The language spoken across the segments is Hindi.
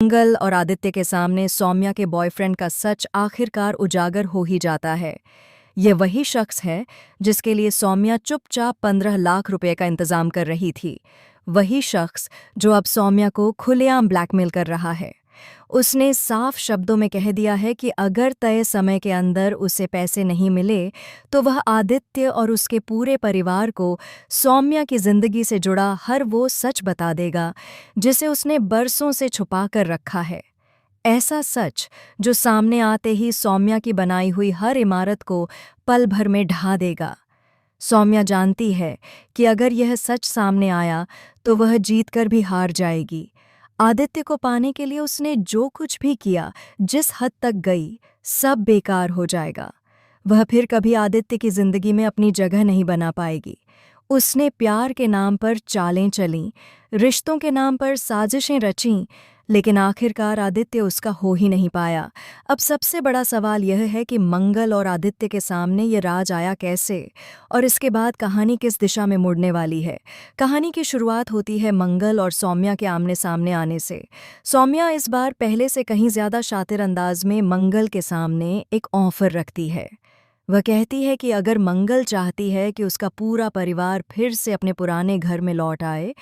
मंगल और आदित्य के सामने सौम्या के बॉयफ्रेंड का सच आखिरकार उजागर हो ही जाता है। ये वही शख्स है जिसके लिए सौम्या चुपचाप 15 लाख रुपए का इंतजाम कर रही थी। वही शख्स जो अब सौम्या को खुलेआम ब्लैकमेल कर रहा है। उसने साफ शब्दों में कह दिया है कि अगर तय समय के अंदर उसे पैसे नहीं मिले तो वह आदित्य और उसके पूरे परिवार को सौम्या की जिंदगी से जुड़ा हर वो सच बता देगा जिसे उसने बरसों से छुपा कर रखा है। ऐसा सच जो सामने आते ही सौम्या की बनाई हुई हर इमारत को पल भर में ढा देगा। सौम्या जानती है कि अगर यह सच सामने आया तो वह जीतकर भी हार जाएगी। आदित्य को पाने के लिए उसने जो कुछ भी किया, जिस हद तक गई, सब बेकार हो जाएगा। वह फिर कभी आदित्य की जिंदगी में अपनी जगह नहीं बना पाएगी। उसने प्यार के नाम पर चालें चलीं, रिश्तों के नाम पर साजिशें रचीं, लेकिन आखिरकार आदित्य उसका हो ही नहीं पाया। अब सबसे बड़ा सवाल यह है कि मंगल और आदित्य के सामने ये राज आया कैसे, और इसके बाद कहानी किस दिशा में मुड़ने वाली है। कहानी की शुरुआत होती है मंगल और सौम्या के आमने सामने आने से। सौम्या इस बार पहले से कहीं ज्यादा शातिर अंदाज में मंगल के सामने एक ऑफर रखती है। वह कहती है कि अगर मंगल चाहती है कि उसका पूरा परिवार फिर से अपने पुराने घर में लौट आए,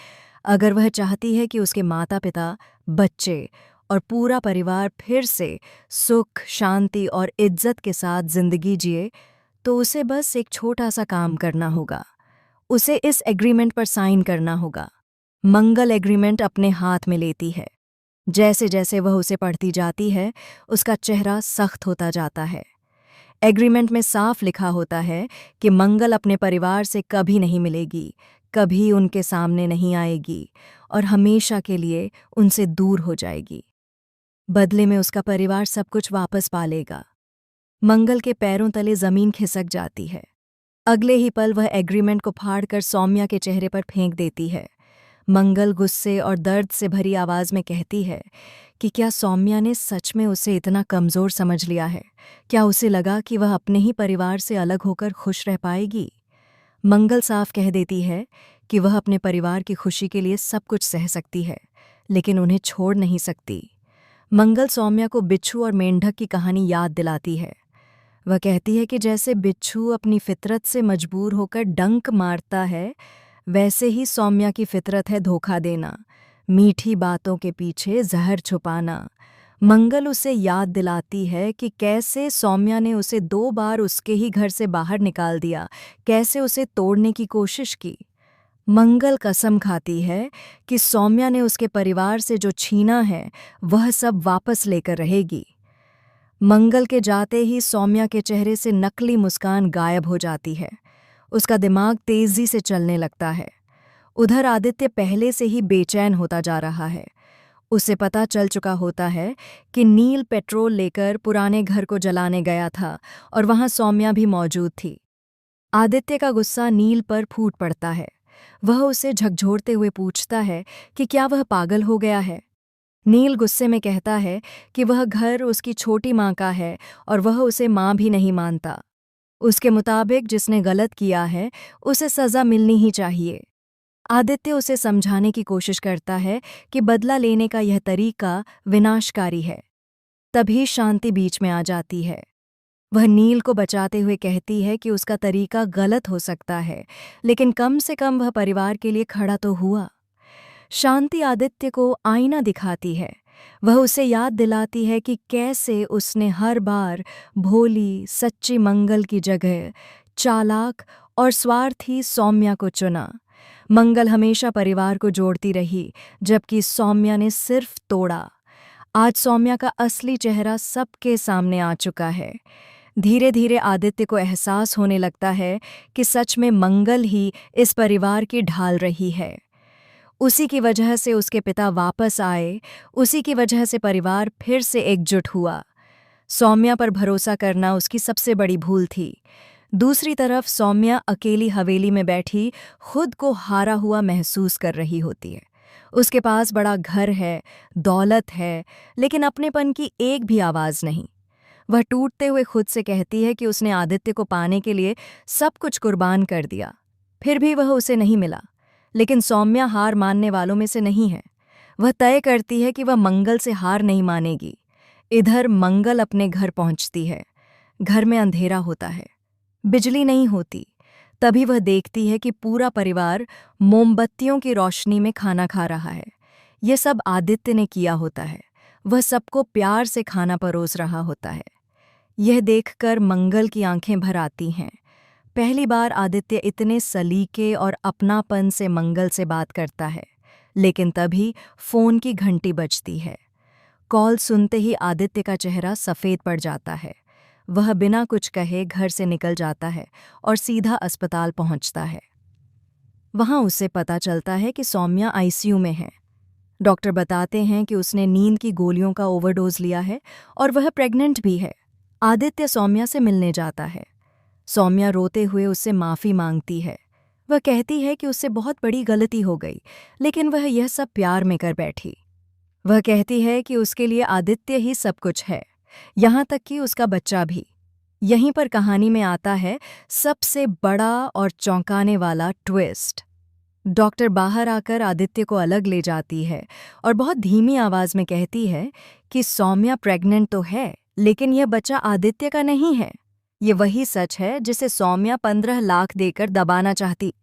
अगर वह चाहती है कि उसके माता पिता, बच्चे और पूरा परिवार फिर से सुख, शांति और इज्जत के साथ जिंदगी जिए, तो उसे बस एक छोटा सा काम करना होगा। उसे इस एग्रीमेंट पर साइन करना होगा। मंगल एग्रीमेंट अपने हाथ में लेती है। जैसे जैसे वह उसे पढ़ती जाती है, उसका चेहरा सख्त होता जाता है। एग्रीमेंट में साफ लिखा होता है कि मंगल अपने परिवार से कभी नहीं मिलेगी, कभी उनके सामने नहीं आएगी और हमेशा के लिए उनसे दूर हो जाएगी। बदले में उसका परिवार सब कुछ वापस पा लेगा। मंगल के पैरों तले जमीन खिसक जाती है। अगले ही पल वह एग्रीमेंट को फाड़कर सौम्या के चेहरे पर फेंक देती है। मंगल गुस्से और दर्द से भरी आवाज में कहती है कि क्या सौम्या ने सच में उसे इतना कमजोर समझ लिया है? क्या उसे लगा कि वह अपने ही परिवार से अलग होकर खुश रह पाएगी? मंगल साफ कह देती है कि वह अपने परिवार की खुशी के लिए सब कुछ सह सकती है, लेकिन उन्हें छोड़ नहीं सकती। मंगल सौम्या को बिच्छू और मेंढक की कहानी याद दिलाती है। वह कहती है कि जैसे बिच्छू अपनी फितरत से मजबूर होकर डंक मारता है, वैसे ही सौम्या की फितरत है धोखा देना, मीठी बातों के पीछे जहर छुपाना। मंगल उसे याद दिलाती है कि कैसे सौम्या ने उसे 2 बार उसके ही घर से बाहर निकाल दिया, कैसे उसे तोड़ने की कोशिश की। मंगल कसम खाती है कि सौम्या ने उसके परिवार से जो छीना है, वह सब वापस लेकर रहेगी। मंगल के जाते ही सौम्या के चेहरे से नकली मुस्कान गायब हो जाती है। उसका दिमाग तेजी से चलने लगता है। उधर आदित्य पहले से ही बेचैन होता जा रहा है। उसे पता चल चुका होता है कि नील पेट्रोल लेकर पुराने घर को जलाने गया था और वहां सौम्या भी मौजूद थी। आदित्य का गुस्सा नील पर फूट पड़ता है। वह उसे झकझोरते हुए पूछता है कि क्या वह पागल हो गया है। नील गुस्से में कहता है कि वह घर उसकी छोटी माँ का है और वह उसे माँ भी नहीं मानता। उसके मुताबिक जिसने गलत किया है, उसे सज़ा मिलनी ही चाहिए। आदित्य उसे समझाने की कोशिश करता है कि बदला लेने का यह तरीका विनाशकारी है। तभी शांति बीच में आ जाती है। वह नील को बचाते हुए कहती है कि उसका तरीका गलत हो सकता है, लेकिन कम से कम वह परिवार के लिए खड़ा तो हुआ। शांति आदित्य को आईना दिखाती है। वह उसे याद दिलाती है कि कैसे उसने हर बार भोली, सच्ची मंगल की जगह चालाक और स्वार्थी सौम्या को चुना। मंगल हमेशा परिवार को जोड़ती रही, जबकि सौम्या ने सिर्फ तोड़ा। आज सौम्या का असली चेहरा सबके सामने आ चुका है। धीरे धीरे आदित्य को एहसास होने लगता है कि सच में मंगल ही इस परिवार की ढाल रही है। उसी की वजह से उसके पिता वापस आए, उसी की वजह से परिवार फिर से एकजुट हुआ। सौम्या पर भरोसा करना उसकी सबसे बड़ी भूल थी। दूसरी तरफ सौम्या अकेली हवेली में बैठी खुद को हारा हुआ महसूस कर रही होती है। उसके पास बड़ा घर है, दौलत है, लेकिन अपनेपन की एक भी आवाज़ नहीं। वह टूटते हुए खुद से कहती है कि उसने आदित्य को पाने के लिए सब कुछ कुर्बान कर दिया, फिर भी वह उसे नहीं मिला। लेकिन सौम्या हार मानने वालों में से नहीं है। वह तय करती है कि वह मंगल से हार नहीं मानेगी। इधर मंगल अपने घर पहुंचती है। घर में अंधेरा होता है, बिजली नहीं होती। तभी वह देखती है कि पूरा परिवार मोमबत्तियों की रोशनी में खाना खा रहा है। यह सब आदित्य ने किया होता है। वह सबको प्यार से खाना परोस रहा होता है। यह देखकर मंगल की आंखें भर आती हैं। पहली बार आदित्य इतने सलीके और अपनापन से मंगल से बात करता है। लेकिन तभी फोन की घंटी बजती है। कॉल सुनते ही आदित्य का चेहरा सफ़ेद पड़ जाता है। वह बिना कुछ कहे घर से निकल जाता है और सीधा अस्पताल पहुंचता है। वहां उसे पता चलता है कि सौम्या आईसीयू में है। डॉक्टर बताते हैं कि उसने नींद की गोलियों का ओवरडोज लिया है और वह प्रेग्नेंट भी है। आदित्य सौम्या से मिलने जाता है। सौम्या रोते हुए उससे माफ़ी मांगती है। वह कहती है कि उससे बहुत बड़ी गलती हो गई, लेकिन वह यह सब प्यार में कर बैठी। वह कहती है कि उसके लिए आदित्य ही सब कुछ है, यहाँ तक कि उसका बच्चा भी। यहीं पर कहानी में आता है सबसे बड़ा और चौंकाने वाला ट्विस्ट। डॉक्टर बाहर आकर आदित्य को अलग ले जाती है और बहुत धीमी आवाज में कहती है कि सौम्या प्रेग्नेंट तो है, लेकिन यह बच्चा आदित्य का नहीं है। ये वही सच है जिसे सौम्या 15 लाख देकर दबाना चाहती।